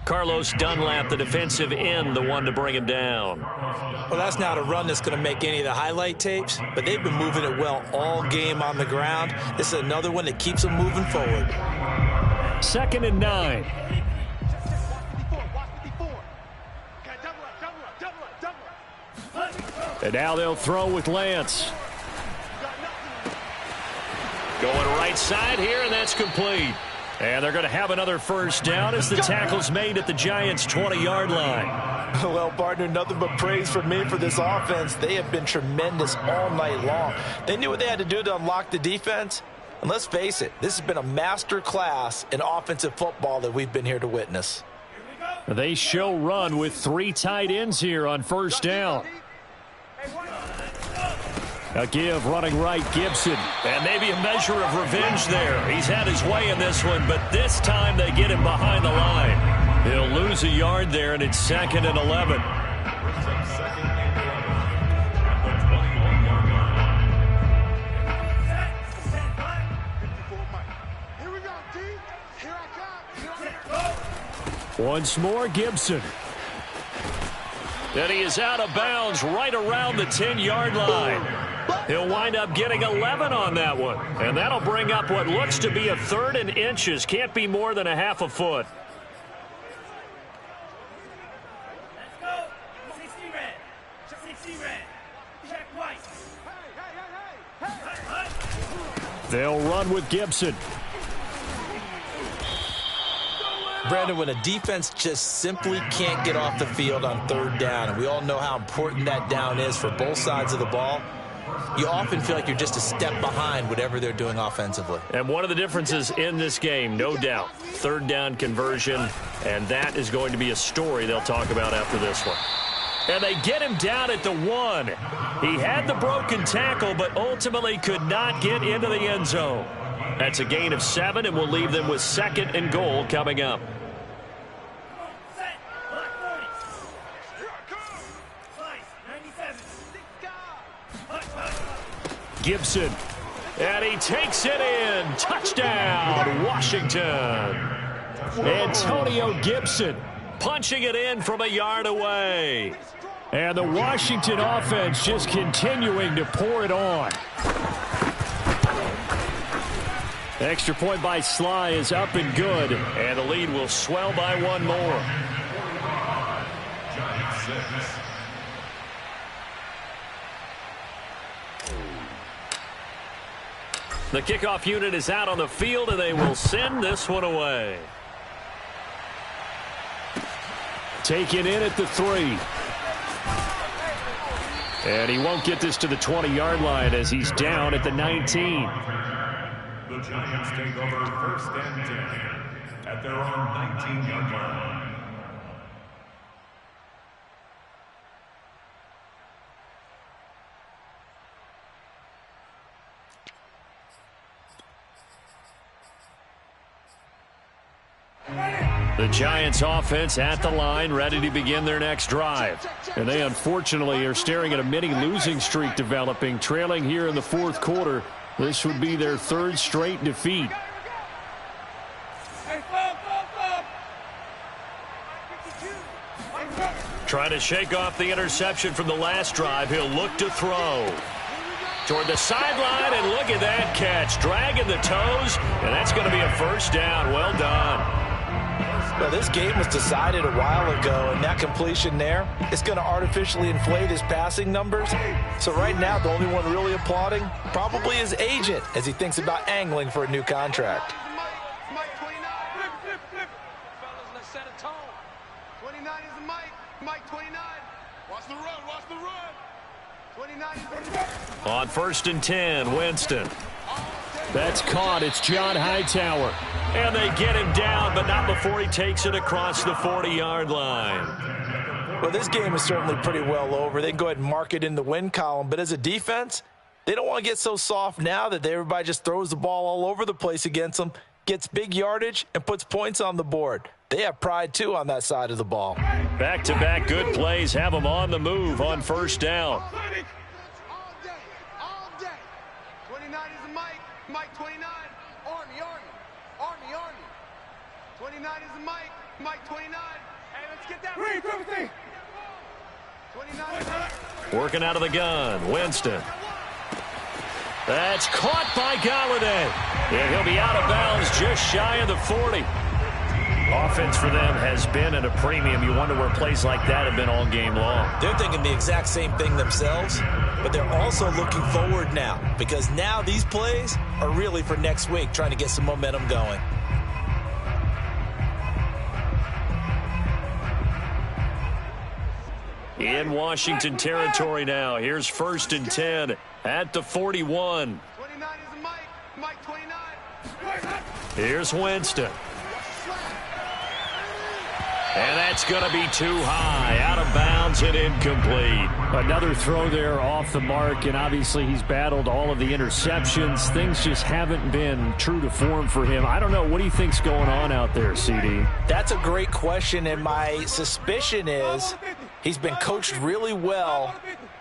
Carlos Dunlap, the defensive end, the one to bring him down. Well, that's not a run that's going to make any of the highlight tapes, but they've been moving it well all game on the ground. This is another one that keeps them moving forward. 2nd and 9. And now they'll throw with Lance. Going right side here, and that's complete. And they're going to have another first down as the tackle's made at the Giants' 20-yard line. Well, partner, nothing but praise for me for this offense. They have been tremendous all night long. They knew what they had to do to unlock the defense. And let's face it, this has been a master class in offensive football that we've been here to witness. They show run with 3 tight ends here on first down. A give running right, Gibson. And maybe a measure of revenge there. He's had his way in this one, but this time they get him behind the line. He'll lose a yard there, and it's 2nd and 11. Once more, Gibson. And he is out of bounds right around the 10-yard line. He'll wind up getting 11 on that one. And that'll bring up what looks to be a 3rd and inches. Can't be more than a half a foot. Let's go. 60 red. 60 red. Check white. They'll run with Gibson. Brandon, when a defense just simply can't get off the field on 3rd down, and we all know how important that down is for both sides of the ball, you often feel like you're just a step behind whatever they're doing offensively. And one of the differences in this game, no doubt, 3rd down conversion, and that is going to be a story they'll talk about after this one. And they get him down at the 1. He had the broken tackle, but ultimately could not get into the end zone. That's a gain of 7, and we'll leave them with 2nd and goal coming up. Set. Black 40. Slice. 97. Gibson. And he takes it in. Touchdown, Washington. Antonio Gibson punching it in from a yard away. And the Washington offense just continuing to pour it on. Extra point by Sly is up and good. And the lead will swell by 1 more. Giants 6. The kickoff unit is out on the field, and they will send this one away. Taken in at the 3. And he won't get this to the 20-yard line as he's down at the 19. The Giants take over 1st and 10 at their own 19-yard line. The Giants offense at the line, ready to begin their next drive. And they unfortunately are staring at a mini losing streak developing, trailing here in the 4th quarter. This would be their 3rd straight defeat. Trying to shake off the interception from the last drive. He'll look to throw. Toward the sideline, and look at that catch. Dragging the toes, and that's going to be a 1st down. Well done. Well, this game was decided a while ago, and that completion there is going to artificially inflate his passing numbers. So right now, the only one really applauding probably his agent as he thinks about angling for a new contract. Mike 29. Fellas, let's set a tone. 29 is the Mike. Mike 29. Watch the run. Watch the run. 29 is the On 1st and 10, Winston. That's caught. It's John Hightower. And they get him down, but not before he takes it across the 40-yard line. Well, this game is certainly pretty well over. They can go ahead and mark it in the win column. But as a defense, they don't want to get so soft now that everybody just throws the ball all over the place against them, gets big yardage, and puts points on the board. They have pride, too, on that side of the ball. Back-to-back good plays have them on the move on 1st down. all day. All day. 29 is the Mike. Mike 29. Army, Army. Army, Army. 29 is the Mike. Mike 29. Hey, let's get that. 29 is the Working out of the gun, Winston. That's caught by Galladay. And he'll be out of bounds just shy of the 40. Offense for them has been at a premium. You wonder where plays like that have been all game long. They're thinking the exact same thing themselves, but they're also looking forward now because now these plays are really for next week, trying to get some momentum going. In Washington territory now. Here's 1st and 10 at the 41. 29 is the Mike. Mike 29. Here's Winston. And that's going to be too high, out of bounds and incomplete. Another throw there off the mark, and obviously he's battled all of the interceptions. Things just haven't been true to form for him. I don't know. What do you think's going on out there, CD? That's a great question, and my suspicion is he's been coached really well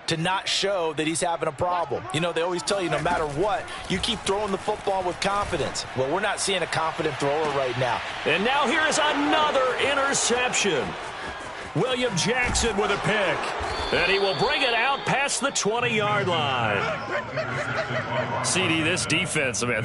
to not show that he's having a problem. You know, they always tell you no matter what, you keep throwing the football with confidence. Well, we're not seeing a confident thrower right now. And now here is another interception. William Jackson with a pick. And he will bring it out past the 20-yard line. CD, this defense, man,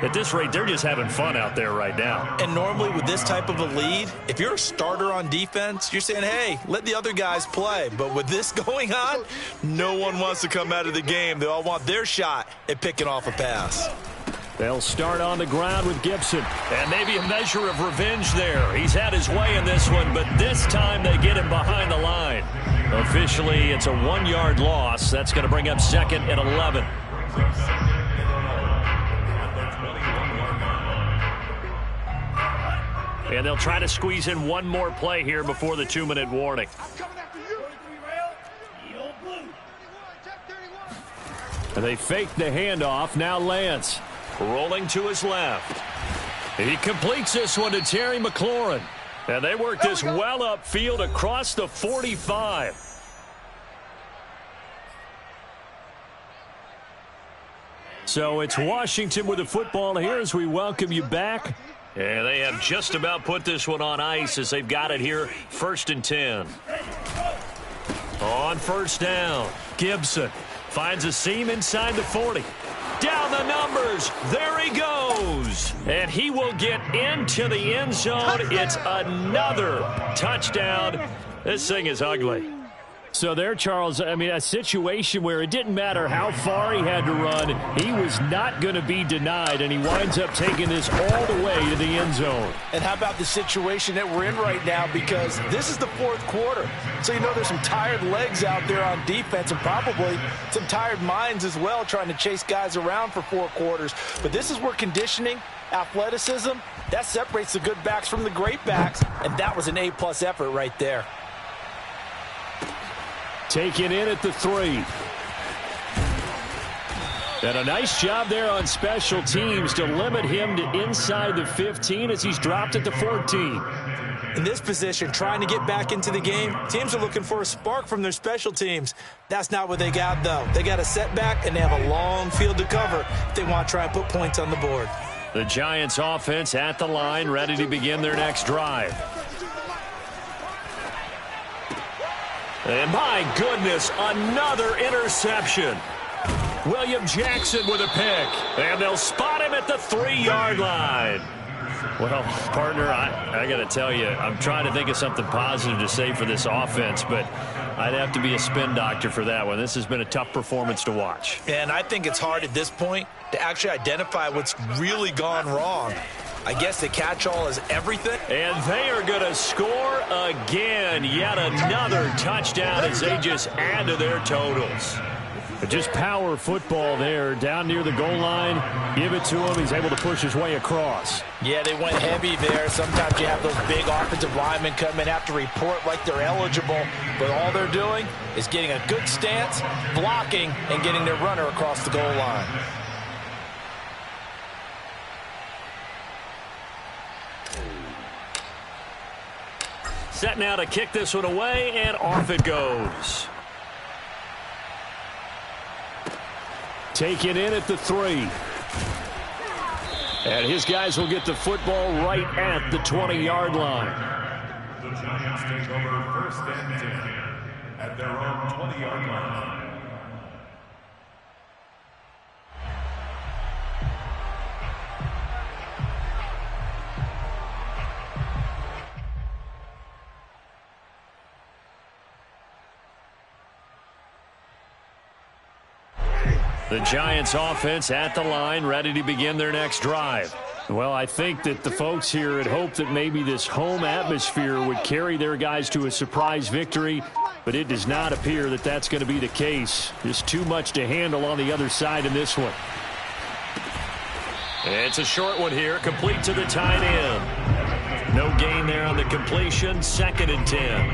at this rate, they're just having fun out there right now. And normally with this type of a lead, if you're a starter on defense, you're saying, hey, let the other guys play. But with this going on, no one wants to come out of the game. They all want their shot at picking off a pass. They'll start on the ground with Gibson. And maybe a measure of revenge there. He's had his way in this one, but this time they get him behind the line. Officially, it's a 1-yard loss. That's going to bring up 2nd and 11. And they'll try to squeeze in one more play here before the 2-minute warning. And they fake the handoff. Now Lance rolling to his left. He completes this one to Terry McLaurin. And they work this well upfield across the 45. So it's Washington with the football here as we welcome you back. And they have just about put this one on ice as they've got it here, 1st and 10. On 1st down, Gibson finds a seam inside the 40. Down the numbers. There he goes. And he will get into the end zone. It's another touchdown. This thing is ugly. So there, Charles, I mean, a situation where it didn't matter how far he had to run. He was not going to be denied, and he winds up taking this all the way to the end zone. And how about the situation that we're in right now, because this is the 4th quarter. So you know there's some tired legs out there on defense and probably some tired minds as well trying to chase guys around for 4 quarters. But this is where conditioning, athleticism, that separates the good backs from the great backs, and that was an A-plus effort right there. Taken in at the 3. And a nice job there on special teams to limit him to inside the 15 as he's dropped at the 14. In this position, trying to get back into the game, teams are looking for a spark from their special teams. That's not what they got, though. They got a setback, and they have a long field to cover if they want to try and put points on the board. The Giants offense at the line, ready to begin their next drive. And my goodness, another interception. William Jackson with a pick. And they'll spot him at the 3-yard line. Well, partner, I got to tell you, I'm trying to think of something positive to say for this offense, but I'd have to be a spin doctor for that one. This has been a tough performance to watch. And I think it's hard at this point to actually identify what's really gone wrong. I guess the catch-all is everything. And they are going to score again. Yet another touchdown as they just add to their totals. But just power football there down near the goal line. Give it to him. He's able to push his way across. Yeah, they went heavy there. Sometimes you have those big offensive linemen come in, have to report like they're eligible. But all they're doing is getting a good stance, blocking, and getting their runner across the goal line. Set now to kick this one away, and off it goes. Taken in at the 3. And his guys will get the football right at the 20-yard line. The Giants take over 1st and 10 at their own 20-yard line. The Giants offense at the line, ready to begin their next drive. Well, I think that the folks here had hoped that maybe this home atmosphere would carry their guys to a surprise victory, but it does not appear that that's going to be the case. Just too much to handle on the other side in this one. It's a short one here, complete to the tight end. No gain there on the completion, 2nd and 10.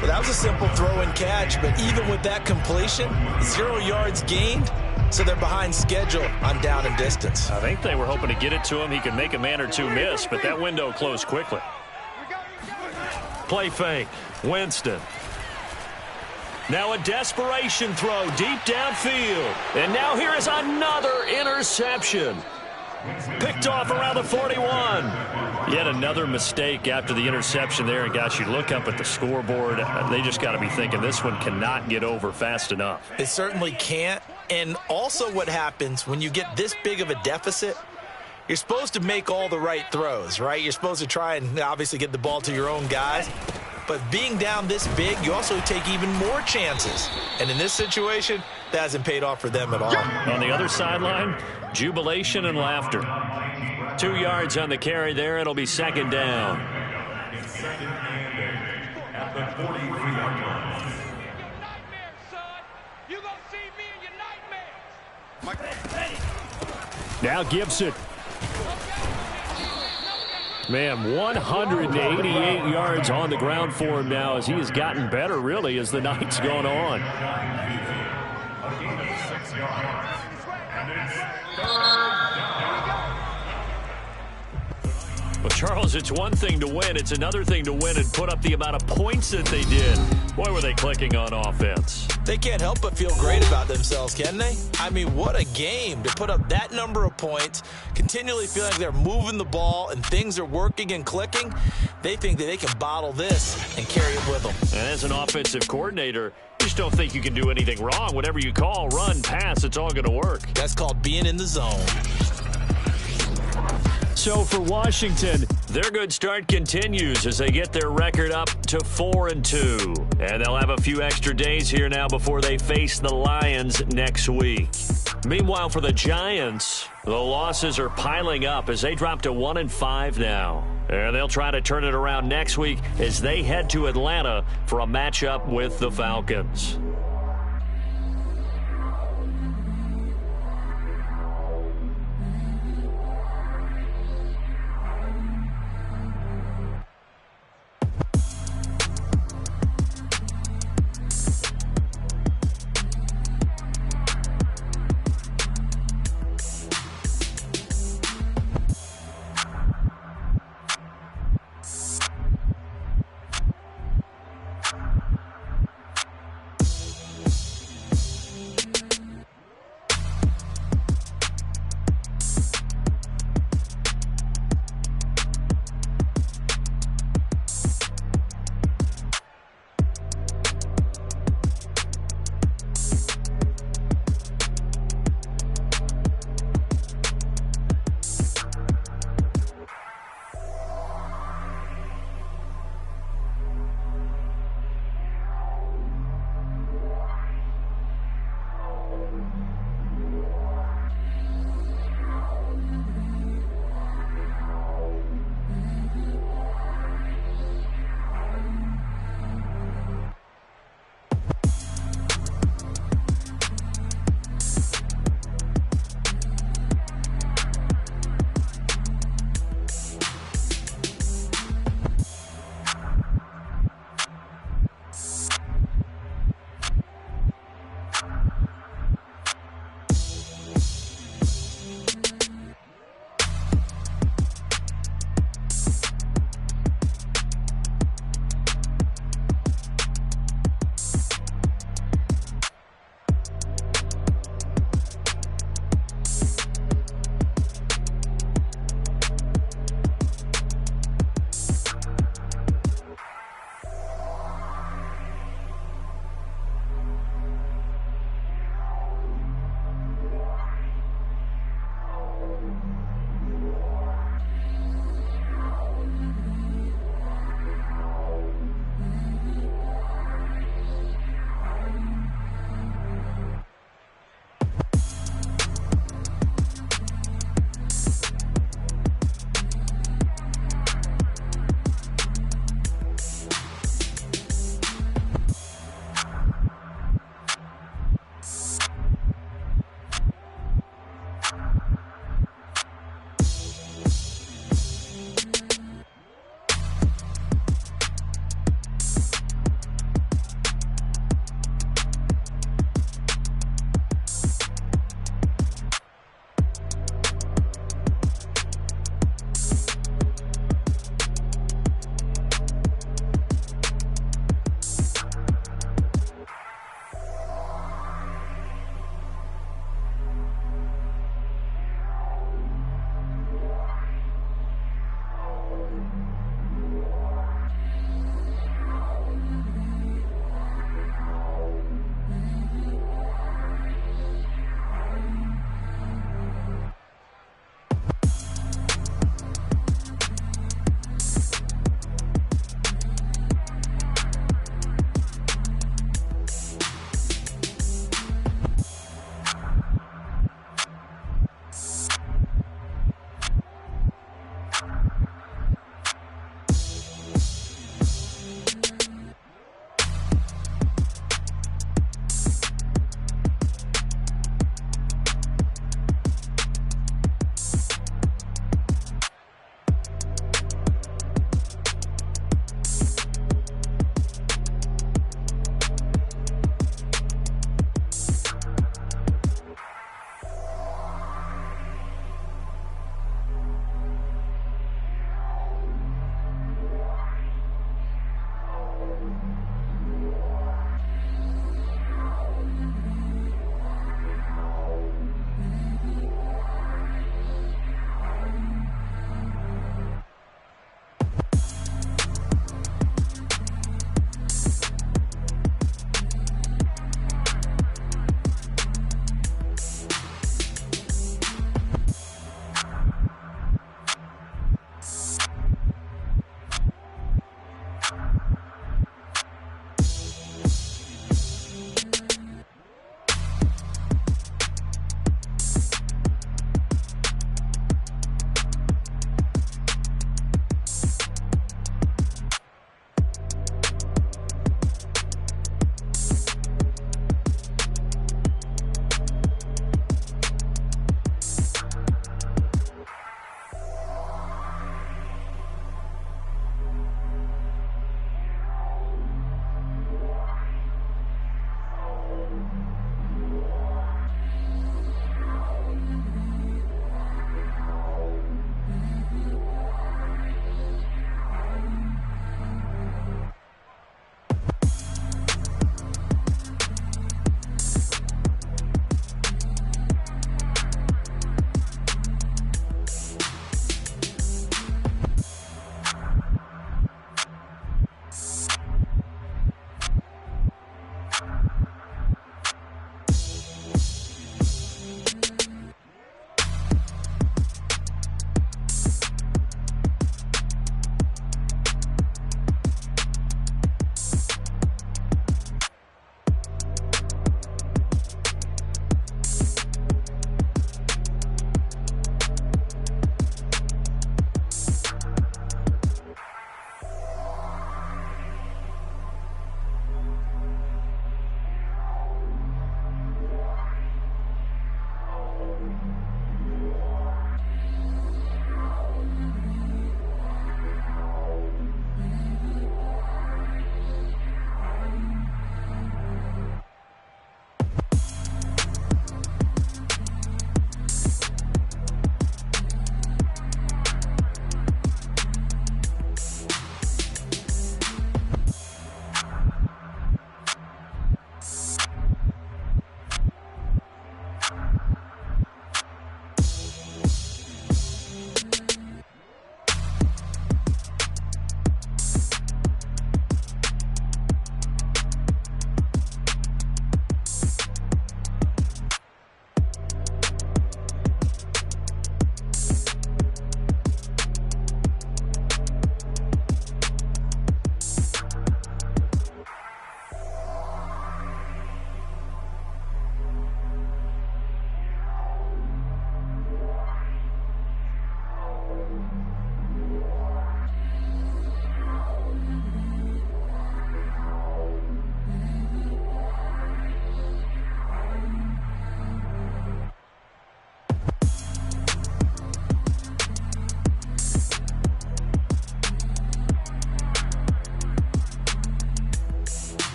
Well, that was a simple throw and catch, but even with that completion, 0 yards gained. So they're behind schedule on down and distance. I think they were hoping to get it to him. He could make a man or two miss, but that window closed quickly. Play fake. Winston. Now a desperation throw deep downfield. And now here is another interception. Picked off around the 41. Yet another mistake after the interception there. And, gosh, you look up at the scoreboard. They just got to be thinking this one cannot get over fast enough. It certainly can't. And also what happens when you get this big of a deficit, you're supposed to make all the right throws, right? You're supposed to try and obviously get the ball to your own guys. But being down this big, you also take even more chances. And in this situation, that hasn't paid off for them at all. On the other sideline, jubilation and laughter. 2 yards on the carry there. It'll be second down. Second and 8 at the 43-yard line. You're gonna see me in your nightmares. Now Gibson. Man, 188 yards on the ground for him now as he has gotten better, really, as the night's gone on. A gain of 6 yards. And it's third down. Well, Charles, it's one thing to win. It's another thing to win and put up the amount of points that they did. Boy, were they clicking on offense. They can't help but feel great about themselves, can they? I mean, what a game to put up that number of points, continually feeling like they're moving the ball and things are working and clicking. They think that they can bottle this and carry it with them. And as an offensive coordinator, you just don't think you can do anything wrong. Whatever you call, run, pass, it's all going to work. That's called being in the zone. So for Washington, their good start continues as they get their record up to 4-2. And they'll have a few extra days here now before they face the Lions next week. Meanwhile, for the Giants, the losses are piling up as they drop to 1-5 now. And they'll try to turn it around next week as they head to Atlanta for a matchup with the Falcons.